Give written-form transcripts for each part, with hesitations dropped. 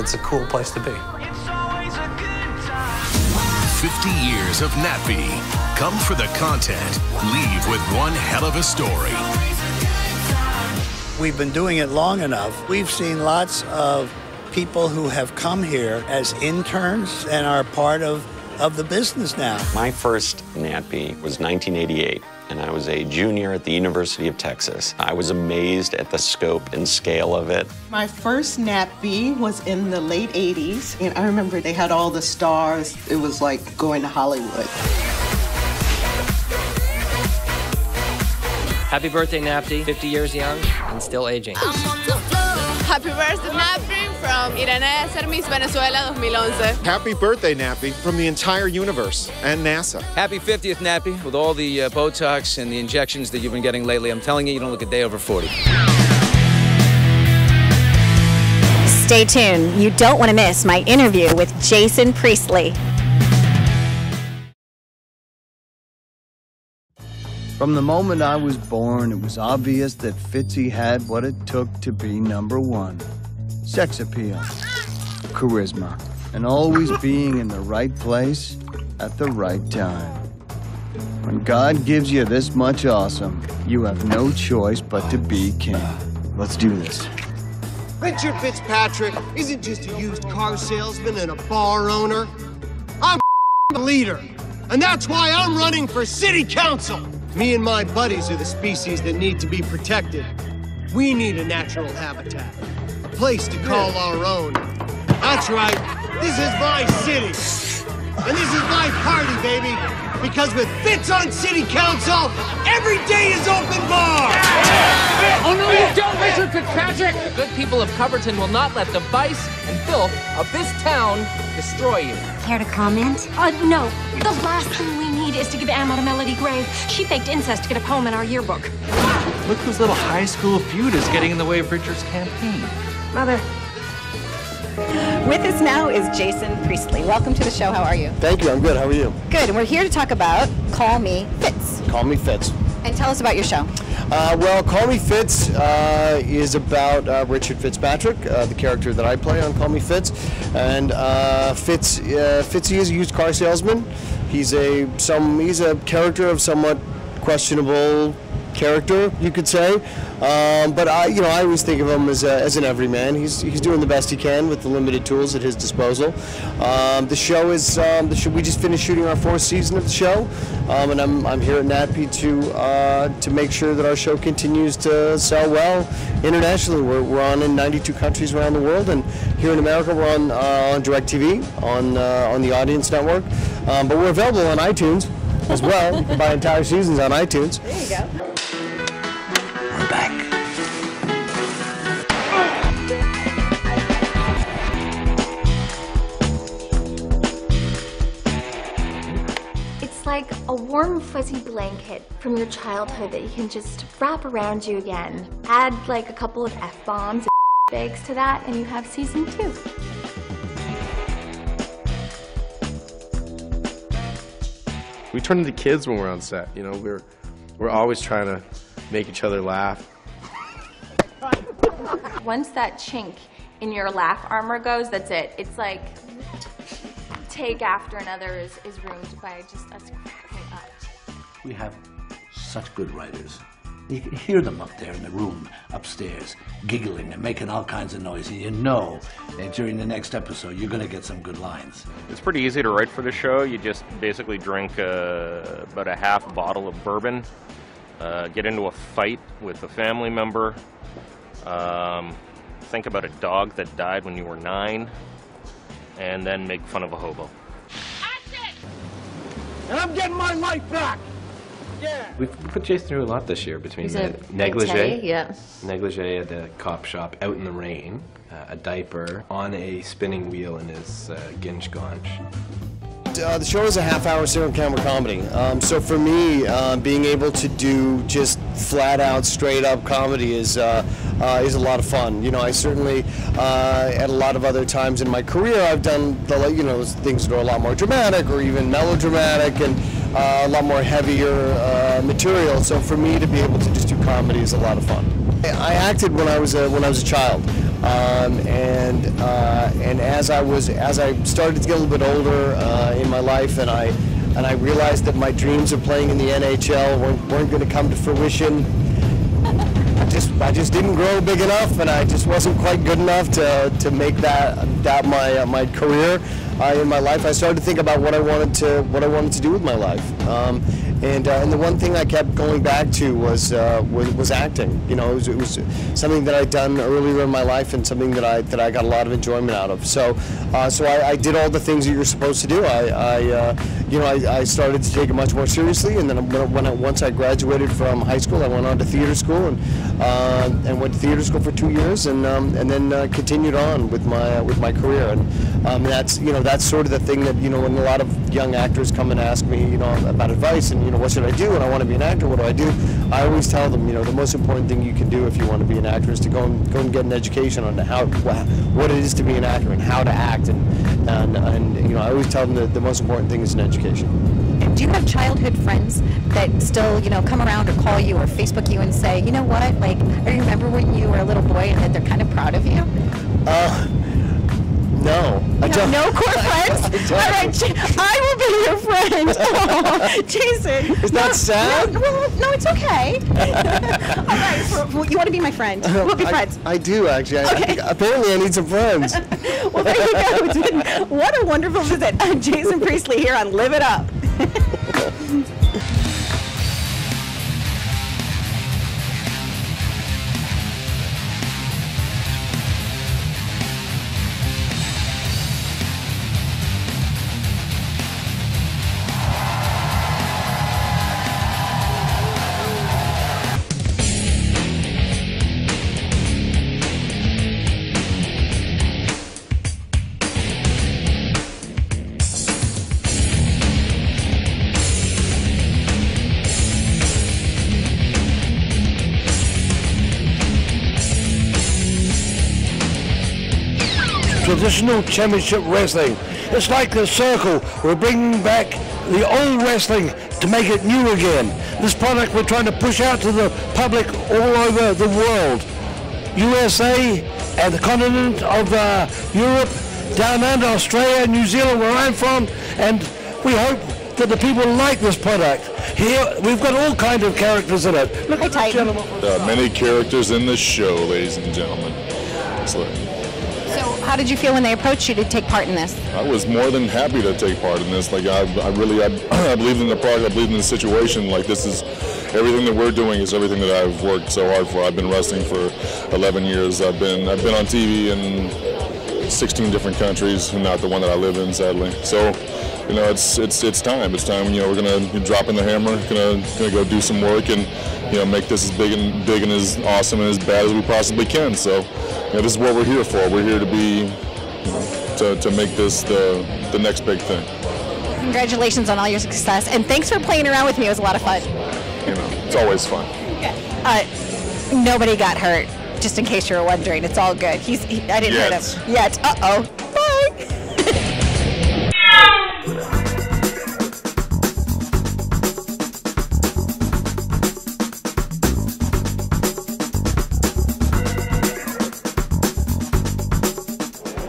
it's a cool place to be. 50 years of Natpe. Come for the content, leave with one hell of a story. We've been doing it long enough. We've seen lots of people who have come here as interns and are part of the business now. My first Natpe was 1988, and I was a junior at the University of Texas. I was amazed at the scope and scale of it. My first Natpe was in the late 80s, and I remember they had all the stars. It was like going to Hollywood. Happy birthday, Natpe. 50 years young and still aging. Happy birthday, Natpe, from Irene Ser Miss Venezuela 2011. Happy birthday, Natpe, from the entire universe and NASA. Happy 50th, Natpe, with all the Botox and the injections that you've been getting lately. I'm telling you, you don't look a day over 40. Stay tuned. You don't want to miss my interview with Jason Priestley. From the moment I was born, it was obvious that Fitzy had what it took to be number one. Sex appeal, charisma, and always being in the right place at the right time. When God gives you this much awesome, you have no choice but to be king. Let's do this. Richard Fitzpatrick isn't just a used car salesman and a bar owner. I'm a leader, and that's why I'm running for city council. Me and my buddies are the species that need to be protected. We need a natural habitat, a place to call our own. That's right, this is my city. And this is my party, baby. Because with Fitz on city council, every day is open bar. Oh no, you don't, Richard Fitzpatrick! The good people of Coverton will not let the vice and filth of this town destroy you. Care to comment? No. The last thing we need is to give ammo to Melody Grave. She faked incest to get a poem in our yearbook. Look whose little high school feud is getting in the way of Richard's campaign. Mother. With us now is Jason Priestley. Welcome to the show. How are you? Thank you. I'm good. How are you? Good. And we're here to talk about Call Me Fitz. Call Me Fitz. And tell us about your show. Well, Call Me Fitz is about Richard Fitzpatrick, the character that I play on Call Me Fitz. And Fitzy is a used car salesman. He's a character of somewhat questionable character, you could say. But I always think of him as an everyman. He's doing the best he can with the limited tools at his disposal. The show is we just finished shooting our 4th season of the show, and I'm here at Natpe to make sure that our show continues to sell well internationally. We're on in 92 countries around the world, and here in America we're on DirecTV on the Audience Network. But we're available on iTunes as well. You can buy entire seasons on iTunes. There you go. We're back. It's like a warm, fuzzy blanket from your childhood that you can just wrap around you again. Add like a couple of F-bombs and bags to that, and you have season 2. We turn into kids when we're on set. You know, we're always trying to make each other laugh. Once that chink in your laugh armor goes, that's it. It's like take after another is ruined by just us cracking up. We have such good writers. You can hear them up there in the room upstairs, giggling and making all kinds of noise, and you know that during the next episode you're going to get some good lines. It's pretty easy to write for the show. You just basically drink about a half bottle of bourbon, get into a fight with a family member, think about a dog that died when you were 9, and then make fun of a hobo. And I'm getting my life back. Yeah. We've put Jason through a lot this year between He's the a negligee, yeah. negligee at the cop shop, out in the rain, a diaper, on a spinning wheel in his ginge gaunch. The show is a half-hour single-camera comedy. So for me, being able to do just flat-out, straight-up comedy is a lot of fun. You know, I certainly, at a lot of other times in my career, I've done things that are a lot more dramatic or even melodramatic and a lot more heavier material. So for me to be able to just do comedy is a lot of fun. I acted when I was a child. And as I started to get a little bit older in my life, and I realized that my dreams of playing in the NHL weren't going to come to fruition. I just didn't grow big enough, and I just wasn't quite good enough to make that my career in my life. I started to think about what I wanted to do with my life. And the one thing I kept going back to was acting. You know, it was something that I'd done earlier in my life, and something that I got a lot of enjoyment out of. So I did all the things that you're supposed to do. I started to take it much more seriously, and then once I graduated from high school, I went on to theater school and went to theater school for 2 years, and then continued on with my career. And that's sort of the thing that, when a lot of young actors come and ask me, about advice and what should I do, and I want to be an actor, what do I do? I always tell them, the most important thing you can do if you want to be an actor is to go and get an education on what it is to be an actor and how to act, and I always tell them that the most important thing is an education. And do you have childhood friends that still, come around or call you or Facebook you and say, you know what, like, I remember when you were a little boy and that they're kind of proud of you? No. I don't. No core friends? All right, I will be your friend. Oh, Jason. Is that sad? No, it's okay. All right, you want to be my friend? We'll be friends. I do, actually. Okay. Apparently I need some friends. Well, there you go. It's been, what a wonderful visit. Jason Priestley here on Live It Up. Traditional championship wrestling. It's like the circle. We're bringing back the old wrestling to make it new again. This product we're trying to push out to the public all over the world. USA and the continent of Europe, down under Australia, New Zealand, where I'm from, and we hope that the people like this product. Here, we've got all kinds of characters in it. Look at the gentleman. There are many characters in this show, ladies and gentlemen. How did you feel when they approached you to take part in this? I was more than happy to take part in this. Like I believe in the product. I believe in the situation. Like this is everything that we're doing is everything that I've worked so hard for. I've been wrestling for 11 years. I've been on TV in 16 different countries, not the one that I live in, sadly. So, it's time. It's time. We're gonna drop in the hammer. Gonna go do some work and make this as big and as awesome and as bad as we possibly can. So, this is what we're here for. We're here to be, to make this the next big thing. Congratulations on all your success, and thanks for playing around with me. It was a lot of fun. It's always fun. Nobody got hurt, just in case you were wondering. It's all good. I didn't hurt him yet. Uh-oh. Bye.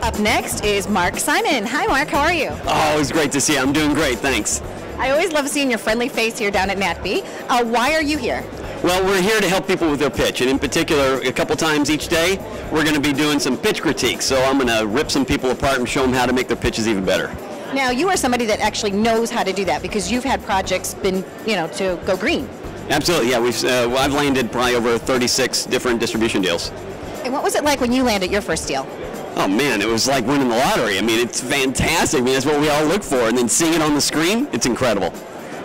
Up next is Mark Simon. Hi, Mark. How are you? Oh, it's great to see you. I'm doing great. Thanks. I always love seeing your friendly face here down at Natpe. Why are you here? Well, we're here to help people with their pitch, and in particular, a couple times each day, we're going to be doing some pitch critiques. So I'm going to rip some people apart and show them how to make their pitches even better. Now, you are somebody that actually knows how to do that because you've had projects to go green. Absolutely, yeah. I've landed probably over 36 different distribution deals. And what was it like when you landed your first deal? Oh man, it was like winning the lottery. I mean, it's fantastic. I mean, that's what we all look for. And then seeing it on the screen, it's incredible.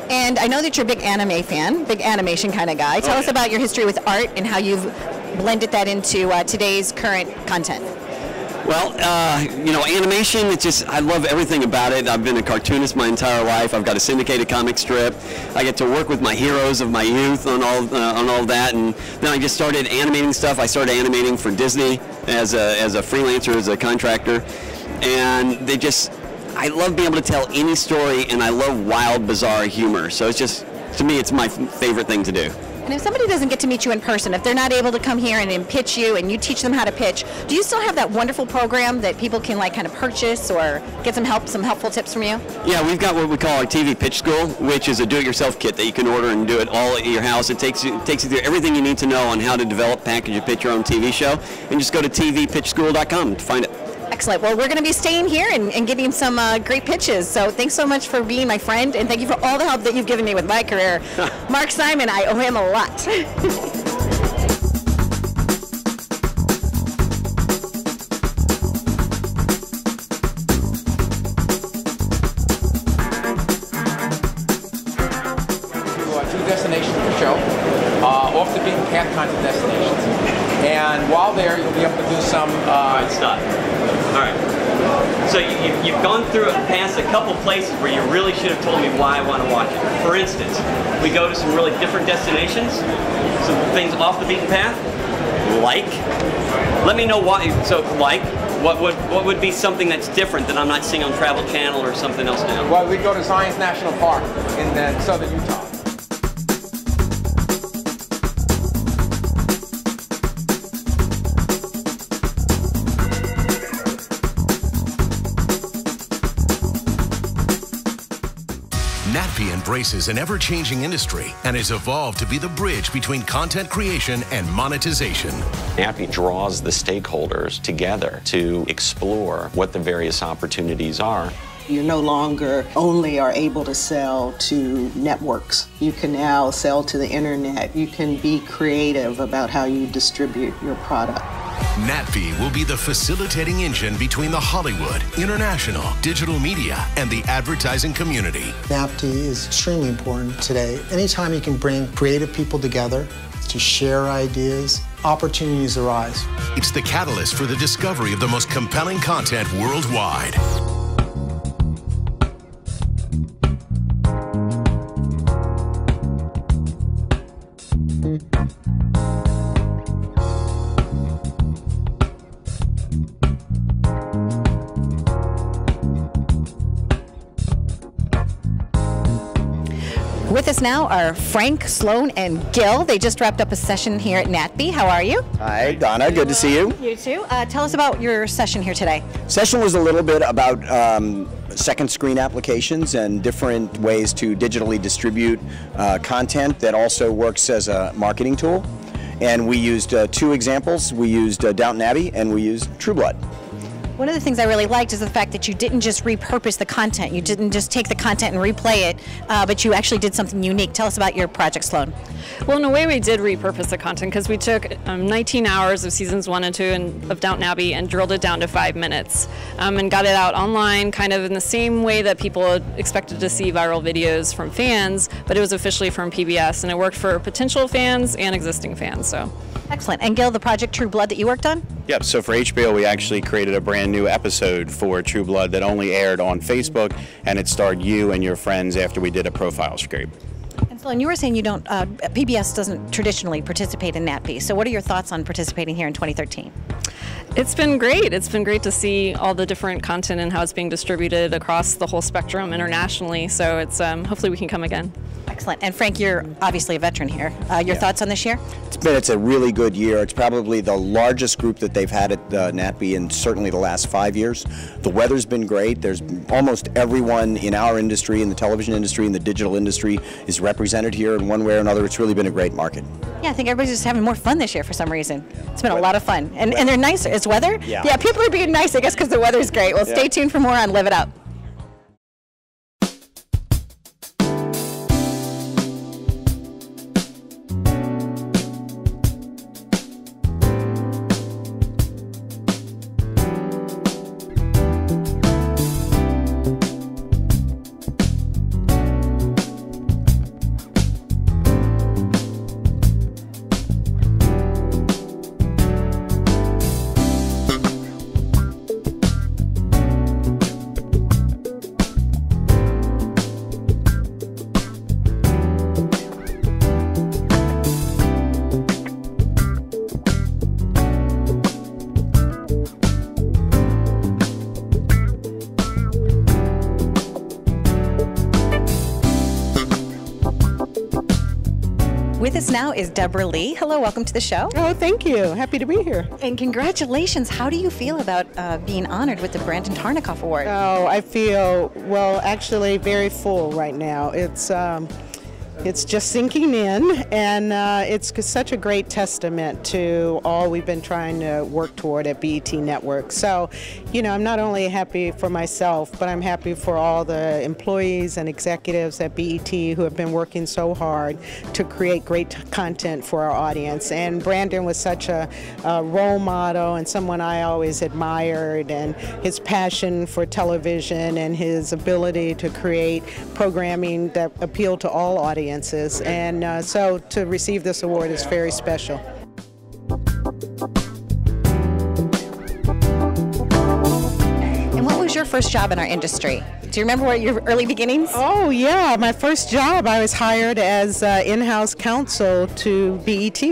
And I know that you're a big anime fan, big animation kind of guy. Tell us about your history with art and how you've blended that into today's current content. Well, animation, it's just, I love everything about it. I've been a cartoonist my entire life. I've got a syndicated comic strip. I get to work with my heroes of my youth on all of that. And then I just started animating stuff. I started animating for Disney as a freelancer, as a contractor. And I love being able to tell any story, and I love wild, bizarre humor. So it's just, to me, it's my favorite thing to do. And if somebody doesn't get to meet you in person, if they're not able to come here and pitch you and you teach them how to pitch, do you still have that wonderful program that people can like kind of purchase or get some help, some helpful tips from you? Yeah, we've got what we call our TV Pitch School, which is a do-it-yourself kit that you can order and do it all at your house. It takes you through everything you need to know on how to develop, package, and pitch your own TV show. And just go to tvpitchschool.com to find it. Excellent. Well, we're going to be staying here and getting some great pitches. So thanks so much for being my friend, and thank you for all the help that you've given me with my career. Mark Simon, I owe him a lot. Two destinations for the show, off the beaten path kinds of destinations. And while there, you'll be able to do some... All right, stop. All right. So you've gone through it past a couple places where you really should have told me why I want to watch it. For instance, we go to some really different destinations, some things off the beaten path, like. Let me know why. So, like, what would be something that's different that I'm not seeing on Travel Channel or something else now? Well, we go to Zions National Park in southern Utah. Natpe embraces an ever-changing industry and has evolved to be the bridge between content creation and monetization. Natpe draws the stakeholders together to explore what the various opportunities are. You no longer only are able to sell to networks. You can now sell to the internet. You can be creative about how you distribute your product. Natpe will be the facilitating engine between the Hollywood, international, digital media, and the advertising community. Natpe is extremely important today. Anytime you can bring creative people together to share ideas, opportunities arise. It's the catalyst for the discovery of the most compelling content worldwide. With us now are Frank, Sloan, and Gil. They just wrapped up a session here at Natpe. How are you? Hi, Donna. Good to see you. You too. Tell us about your session here today. Session was a little bit about second screen applications and different ways to digitally distribute content that also works as a marketing tool. And we used two examples. We used Downton Abbey and we used True Blood. One of the things I really liked is the fact that you didn't just repurpose the content. You didn't just take the content and replay it, but you actually did something unique. Tell us about your project, Sloan. Well, in a way, we did repurpose the content because we took 19 hours of seasons 1 and 2 of Downton Abbey and drilled it down to 5 minutes and got it out online kind of in the same way that people expected to see viral videos from fans, but it was officially from PBS, and it worked for potential fans and existing fans. So. Excellent. And Gil, the project True Blood that you worked on? Yep, so for HBO we actually created a brand new episode for True Blood that only aired on Facebook, and it starred you and your friends after we did a profile scrape. And Sloan, you were saying you don't, PBS doesn't traditionally participate in Natpe, so what are your thoughts on participating here in 2013? It's been great. It's been great to see all the different content and how it's being distributed across the whole spectrum internationally, so it's hopefully we can come again. Excellent. And Frank, you're obviously a veteran here. Your thoughts on this year? It's a really good year. It's probably the largest group that they've had at Natpe in certainly the last 5 years. The weather's been great. There's almost everyone in our industry, in the television industry, in the digital industry, is represented here in one way or another. It's really been a great market. Yeah, I think everybody's just having more fun this year for some reason. It's been a lot of fun. And they're nicer. It's weather? Yeah, people are being nice, I guess, because the weather's great. Well, stay tuned for more on Live It Up. With us now is Debra Lee. Hello, welcome to the show. Oh, thank you. Happy to be here. And congratulations. How do you feel about being honored with the Brandon Tartikoff Award? Oh, I feel, well, actually very full right now. It's just sinking in, and it's such a great testament to all we've been trying to work toward at BET Network. So, you know, I'm not only happy for myself, but I'm happy for all the employees and executives at BET who have been working so hard to create great content for our audience. And Brandon was such a role model and someone I always admired, and his passion for television and his ability to create programming that appealed to all audiences. And so to receive this award is very special. And what was your first job in our industry? Do you remember what your early beginnings? Oh yeah, my first job, I was hired as in-house counsel to BET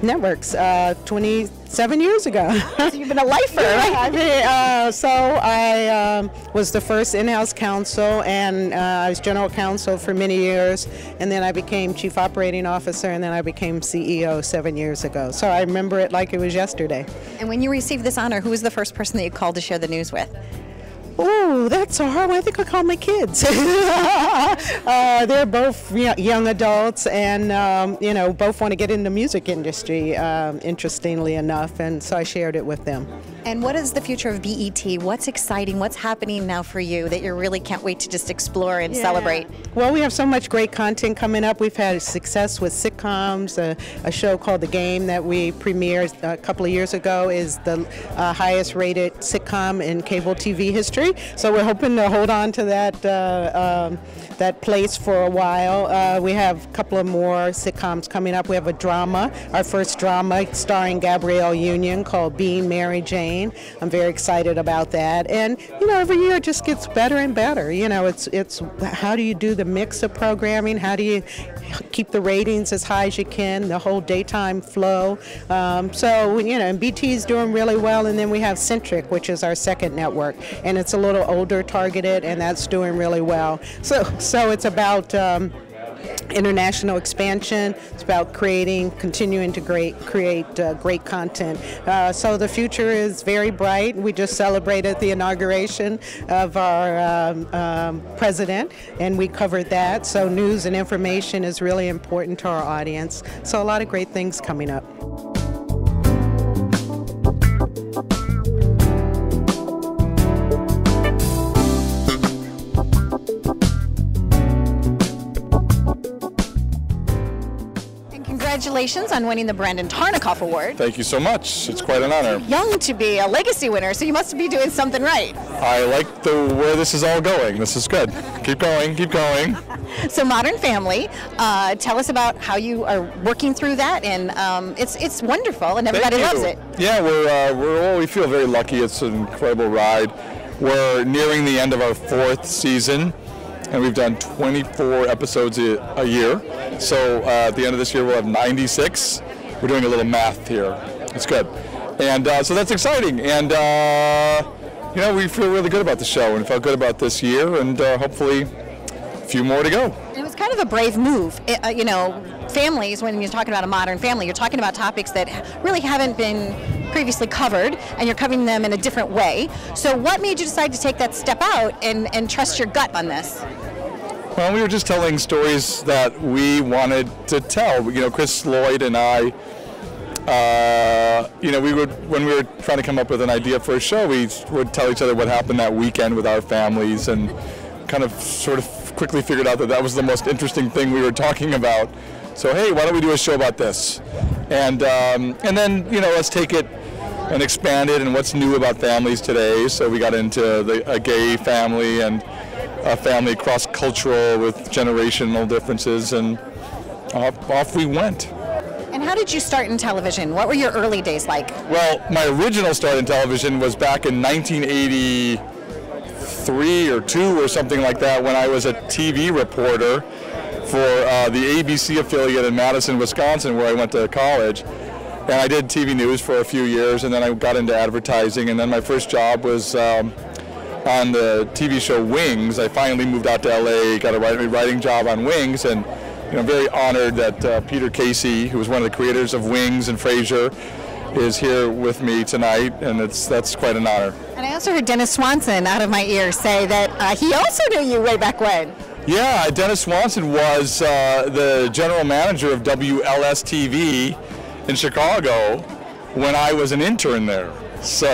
Networks 27 years ago. So you've been a lifer, right? I was the first in-house counsel, and I was general counsel for many years, and then I became chief operating officer, and then I became CEO 7 years ago. So I remember it like it was yesterday. And when you received this honor, who was the first person that you called to share the news with? Oh, that's so hard. I think I call my kids. They're both young adults, and you know, both want to get in the music industry, interestingly enough, and so I shared it with them. And what is the future of BET? What's exciting? What's happening now for you that you really can't wait to just explore and celebrate? Well, we have so much great content coming up. We've had success with sitcoms. A show called The Game that we premiered a couple of years ago is the highest rated sitcom in cable TV history. So we're hoping to hold on to that place for a while. We have a couple of more sitcoms coming up. We have a drama, our first drama starring Gabrielle Union called Being Mary Jane. I'm very excited about that. And, you know, every year it just gets better and better. You know, it's how do you do the mix of programming? How do you keep the ratings as high as you can, the whole daytime flow? So, you know, and BT is doing really well. And then we have Centric, which is our second network. And it's a little older targeted, and that's doing really well. So it's about international expansion. It's about continuing to create great content. So the future is very bright. We just celebrated the inauguration of our president, and we covered that. So news and information is really important to our audience. So a lot of great things coming up. Congratulations on winning the Brandon Tartikoff Award. Thank you so much. It's quite an honor. Young to be a legacy winner, so you must be doing something right. I like where this is all going. This is good. Keep going, keep going. So Modern Family, tell us about how you are working through that, and it's wonderful, and everybody loves it. Yeah, we feel very lucky. It's an incredible ride. We're nearing the end of our 4th season, and we've done 24 episodes a year. So at the end of this year, we'll have 96. We're doing a little math here. It's good. And so that's exciting. And, you know, we feel really good about the show and felt good about this year, and hopefully a few more to go. It was kind of a brave move. You know, families, when you're talking about a modern family, you're talking about topics that really haven't been previously covered, and you're covering them in a different way. So what made you decide to take that step out and trust your gut on this? Well, we were just telling stories that we wanted to tell. You know, Chris Lloyd and I, you know, when we were trying to come up with an idea for a show, we would tell each other what happened that weekend with our families, and kind of sort of quickly figured out that that was the most interesting thing we were talking about. So, hey, why don't we do a show about this? And then, you know, let's take it and expand it and what's new about families today. So we got into a gay family and a family cross-cultural with generational differences, and off we went. And how did you start in television? What were your early days like? Well, my original start in television was back in 1983 or 2 or something like that, when I was a TV reporter for the ABC affiliate in Madison, Wisconsin, where I went to college. And I did TV news for a few years, and then I got into advertising, and then my first job was on the TV show Wings. I finally moved out to LA, got a writing job on Wings, and very honored that Peter Casey, who was one of the creators of Wings and Frasier, is here with me tonight, and that's quite an honor. And I also heard Dennis Swanson out of my ear say that he also knew you way back when. Yeah, Dennis Swanson was the general manager of WLS TV in Chicago when I was an intern there. So,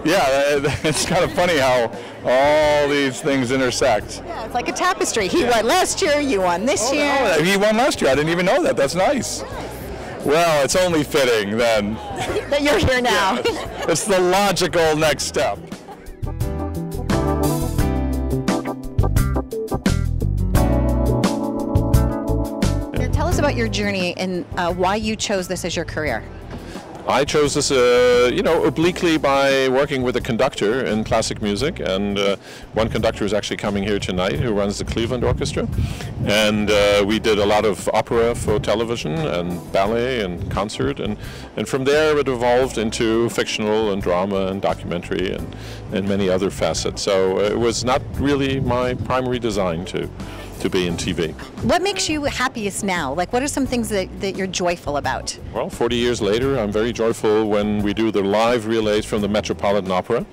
yeah, it's kind of funny how all these things intersect. Yeah, it's like a tapestry. He won last year, you won this year. No, he won last year. I didn't even know that. That's nice. Well, it's only fitting then. That you're here now. Yes. It's the logical next step. Now, tell us about your journey and why you chose this as your career. I chose this, obliquely by working with a conductor in classic music, and one conductor is actually coming here tonight who runs the Cleveland Orchestra, and we did a lot of opera for television and ballet and concert, and from there it evolved into fictional and drama and documentary and many other facets. So it was not really my primary design to be in TV. What makes you happiest now? Like, what are some things that you're joyful about? Well, 40 years later, I'm very joyful when we do the live relays from the Metropolitan Opera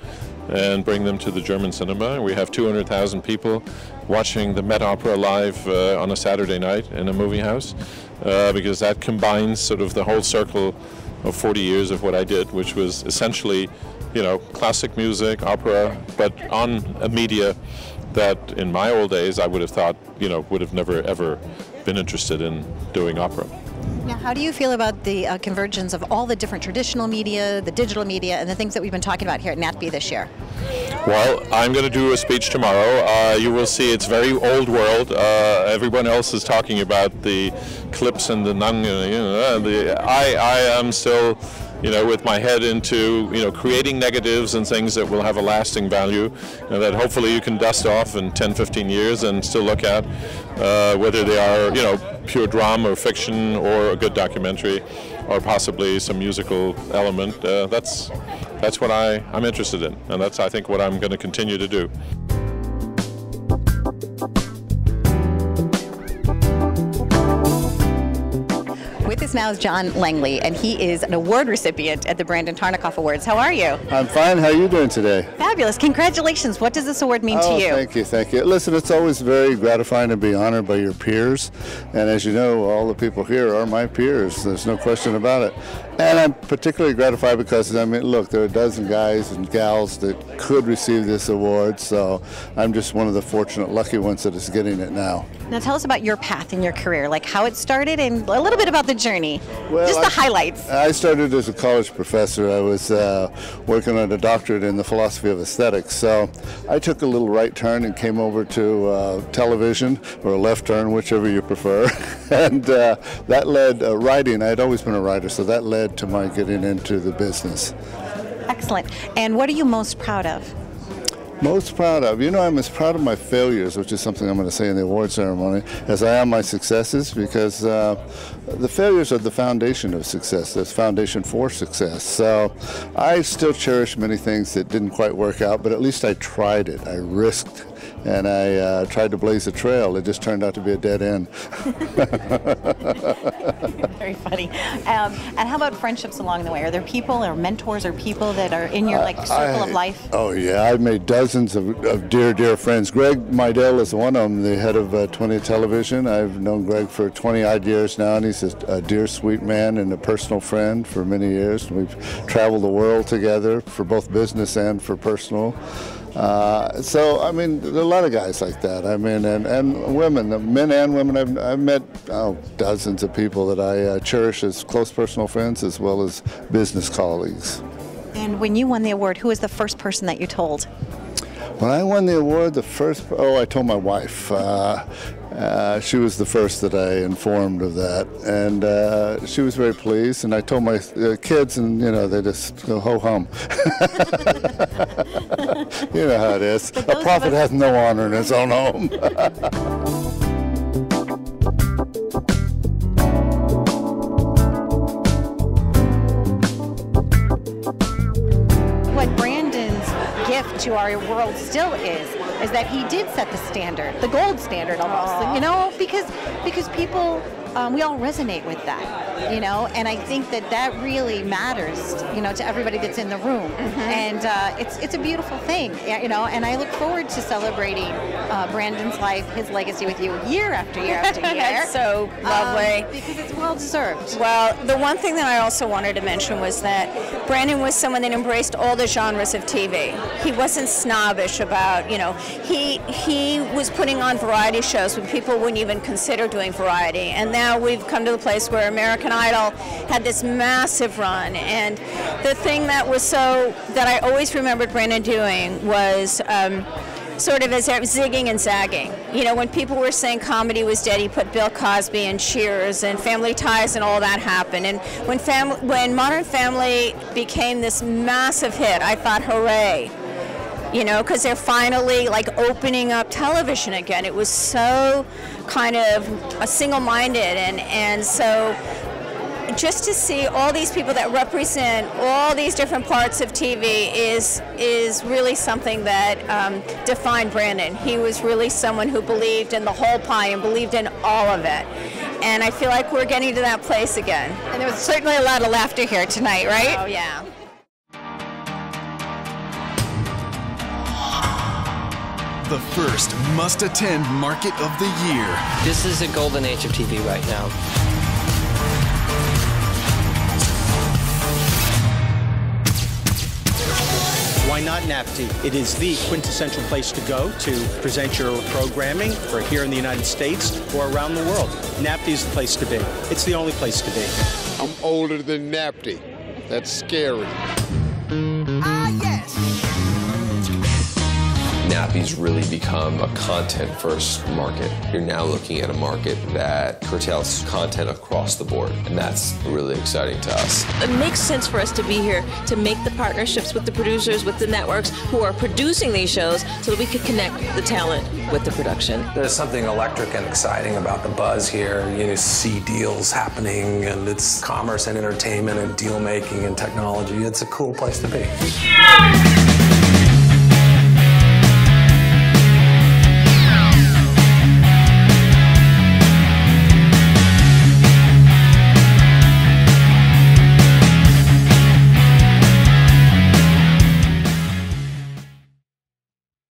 and bring them to the German cinema. We have 200,000 people watching the Met Opera live on a Saturday night in a movie house because that combines sort of the whole circle of 40 years of what I did, which was essentially, classic music, opera, but on a media that in my old days I would have thought, would have never ever been interested in doing opera. Now, how do you feel about the convergence of all the different traditional media, the digital media, and the things that we've been talking about here at Natpe this year? Well, I'm going to do a speech tomorrow. You will see it's very old world. Everyone else is talking about the clips and the I am still with my head into, creating negatives and things that will have a lasting value, that hopefully you can dust off in 10, 15 years and still look at, whether they are, pure drama or fiction or a good documentary or possibly some musical element. That's what I'm interested in, and that's, I think, what I'm going to continue to do. With us now is John Langley, and he is an award recipient at the Brandon Tartikoff Awards. How are you? I'm fine. How are you doing today? Fabulous. Congratulations. What does this award mean to you? Thank you. Listen, it's always very gratifying to be honored by your peers. And as you know, all the people here are my peers. There's no question about it. And I'm particularly gratified because, look, there are a dozen guys and gals that could receive this award. So I'm just one of the fortunate, lucky ones that is getting it now. Now tell us about your path in your career, like how it started and a little bit about the journey. Well, just the highlights. I started as a college professor. I was working on a doctorate in the philosophy of aesthetics. So I took a little right turn and came over to television, or a left turn, whichever you prefer. And that led writing. I had always been a writer, so that led to my getting into the business. Excellent. And what are you most proud of? Most proud of? I'm as proud of my failures, which is something I'm going to say in the award ceremony, as I am my successes, because the failures are the foundation of success, the foundation for success. So I still cherish many things that didn't quite work out, but at least I tried it. I risked, and I tried to blaze a trail. It just turned out to be a dead end. Very funny. And how about friendships along the way? Are there people or mentors or people that are in your circle of life? Oh yeah, I've made dozens of dear friends. Greg Meidel is one of them, the head of 20 Television. I've known Greg for 20-odd years now, and he's a dear, sweet man and a personal friend for many years. We've traveled the world together for both business and for personal. There are a lot of guys like that. And women, men and women. I've met dozens of people that I cherish as close personal friends as well as business colleagues. And when you won the award, who was the first person that you told? When I won the award, I told my wife. She was the first that I informed of that, and she was very pleased. And I told my kids, and they just go ho hum. You know how it is. A prophet has no honor in his own home. to our world still is that he did set the standard, the gold standard almost, you know, because people, we all resonate with that, you know, and I think that really matters, you know, to everybody that's in the room, and it's a beautiful thing, you know, and I look forward to celebrating Brandon's life, his legacy with you year after year after year. That's so lovely. Because it's well deserved. Well, the one thing that I also wanted to mention was that Brandon was someone that embraced all the genres of TV. He wasn't snobbish about, you know, he was putting on variety shows when people wouldn't even consider doing variety, and now we've come to the place where American Idol had this massive run, and the thing that I always remembered Brandon doing was sort of as zigging and zagging. You know, when people were saying comedy was dead, he put Bill Cosby and Cheers and Family Ties and all that happened. And when Modern Family became this massive hit, I thought, hooray. You know, because they're finally like opening up television again. It was so kind of single-minded, and so just to see all these people that represent all these different parts of TV is really something that defined Brandon. He was really someone who believed in the whole pie and believed in all of it. And I feel like we're getting to that place again. And there was certainly a lot of laughter here tonight, right? Oh, yeah. The first must-attend market of the year. This is a golden age of TV right now. Why not Natpe? It is the quintessential place to go to present your programming for here in the United States or around the world. Natpe is the place to be. It's the only place to be. I'm older than Natpe. That's scary. Natpe's really become a content-first market. You're now looking at a market that curtails content across the board, and that's really exciting to us. It makes sense for us to be here to make the partnerships with the producers, with the networks who are producing these shows, so that we could connect the talent with the production. There's something electric and exciting about the buzz here. You see deals happening, and it's commerce and entertainment and deal making and technology. It's a cool place to be.